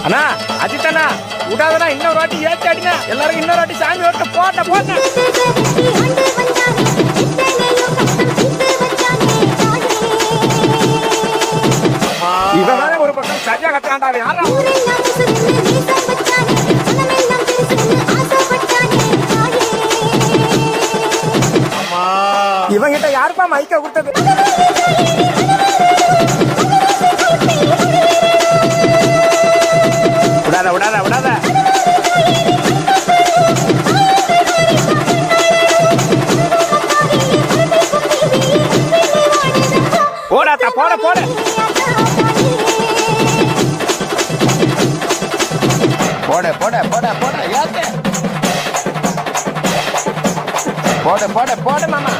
அண்ணா அஜித்தண்ணா விடாதண்ணா, இன்னொரு வாட்டி ஏற்றி அடினா எல்லாரும் இன்னொரு வாட்டி சாமி ஓட்ட போட்ட போட்ட. இவன் வேற ஒரு பக்கம் சரியா கத்துறான்டா. யாரா இவங்கிட்ட யாருப்பா மைக்க கொடுத்தது? விடாத விடாத விடாத. போடாத்தா போட போட. போட போட போட போட ஏத்து. போட போட போட மாமா.